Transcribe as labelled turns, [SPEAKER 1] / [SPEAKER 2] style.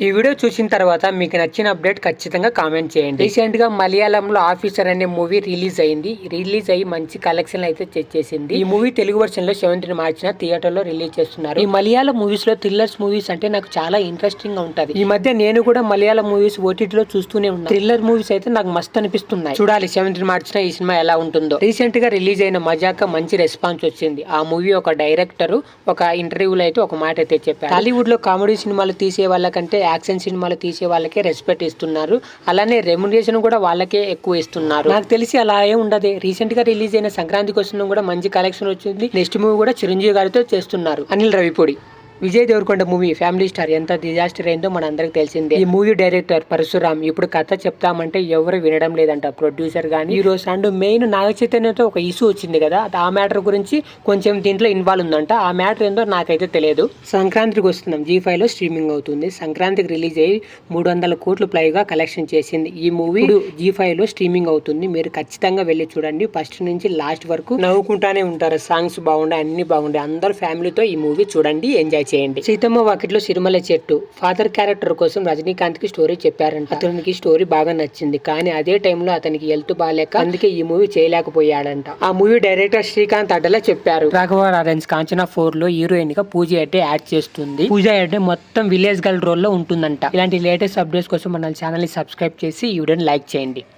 [SPEAKER 1] ఈ వీడియో చూసిన తర్వాత మీకు నచ్చిన అప్డేట్ ఖచ్చితంగా కామెంట్ చేయండి. రీసెంట్ గా మలయాళంలో ఆఫీసర్ అనే మూవీ రిలీజ్ అయింది. రిలీజ్ అయ్యి మంచి కలెక్షన్ అయితే తెచ్చేసింది. ఈ మూవీ తెలుగు వర్షన్ లో 7th మార్చిన థియేటర్ లో రిలీజ్ చేస్తున్నారు. ఈ మలయాళ మూవీస్ లో థ్రిల్లర్స్ మూవీస్ అంటే నాకు చాలా ఇంట్రెస్టింగ్ గా ఉంటది. ఈ మధ్య నేను కూడా మలయాళ మూవీస్ ఓటీటీలో చూస్తూనే ఉన్నాను. థ్రిల్లర్ మూవీస్ అయితే నాకు మస్తు అనిపిస్తున్నాయి. చూడాలి 7th మార్చిన ఈ సినిమా ఎలా ఉంటుందో. రీసెంట్ గా రిలీజ్ అయిన మజాక మంచి రెస్పాన్స్ వచ్చింది. ఆ మూవీ ఒక డైరెక్టర్ ఒక ఇంటర్వ్యూలో అయితే ఒక మాట అయితే చెప్పారు. టాలీవుడ్ లో కామెడీ సినిమాలు తీసే వాళ్ళకంటే యాక్షన్ సినిమాలు తీసే వాళ్ళకే రెస్పెక్ట్ ఇస్తున్నారు. అలానే రెమ్యునరేషన్ కూడా వాళ్ళకే ఎక్కువ ఇస్తున్నారు. నాకు తెలిసి అలా ఏ ఉండదు. రీసెంట్ గా రిలీజ్ అయిన సంక్రాంతి కోసం కూడా మంచి కలెక్షన్ వచ్చింది. నెక్స్ట్ మూవీ కూడా చిరంజీవి గారితో చేస్తున్నారు. Anil Ravipudi. Vijay Deverakonda movie Family Star ఎంత డిజాస్టర్ అయిందో మన అందరికి తెలిసిందే. ఈ మూవీ డైరెక్టర్ పరశురామ్ ఇప్పుడు కథ చెప్తామంటే ఎవరు వినడం లేదంట. ప్రొడ్యూసర్ గానీ హీరోస్ అండ్ మెయిన్ నాగ చైతన్యతో ఒక ఇష్యూ వచ్చింది కదా, ఆ మ్యాటర్ గురించి కొంచెం దీంట్లో ఇన్వాల్వ్ ఉందంట. ఆ మ్యాటర్ ఏందో నాకైతే తెలియదు. సంక్రాంతికి వస్తున్నాం. G5 లో స్ట్రీమింగ్ అవుతుంది. సంక్రాంతికి రిలీజ్ అయ్యి 300 కోట్లు పైగా కలెక్షన్ చేసింది. ఈ మూవీ G5 లో స్ట్రీమింగ్ అవుతుంది. మీరు ఖచ్చితంగా వెళ్ళి చూడండి. ఫస్ట్ నుంచి లాస్ట్ వరకు నవ్వుకుంటానే ఉంటారు. సాంగ్స్ బాగుండే, అన్ని బాగుండే. అందరు ఫ్యామిలీతో ఈ మూవీ చూడండి, ఎంజాయ్ చేయండి. సీతమ్మ వాకిట్లో సిరిమల్ల చెట్టు ఫాదర్ క్యారెక్టర్ కోసం రజనీకాంత్ కి స్టోరీ చెప్పారంట. అతనికి స్టోరీ బాగా నచ్చింది. కానీ అదే టైంలో అతనికి హెల్త్ బాగాలేక అందుకే ఈ మూవీ చేయలేకపోయాడంట. ఆ మూవీ డైరెక్టర్ శ్రీకాంత్ అడ్డలా చెప్పారు. రాఘవ లారెన్స్ కాంచనా 4 లో హీరోయిన్ గా పూజ అయితే యాడ్ చేస్తుంది. పూజ అయితే మొత్తం విలేజ్ గర్ల్ రోల్ లో ఉంటుందంట. ఇలాంటి లేటెస్ట్ అప్డేట్స్ కోసం మన ఛానల్ ని సబ్స్క్రైబ్ చేసి ఈ వీడియోని లైక్ చేయండి.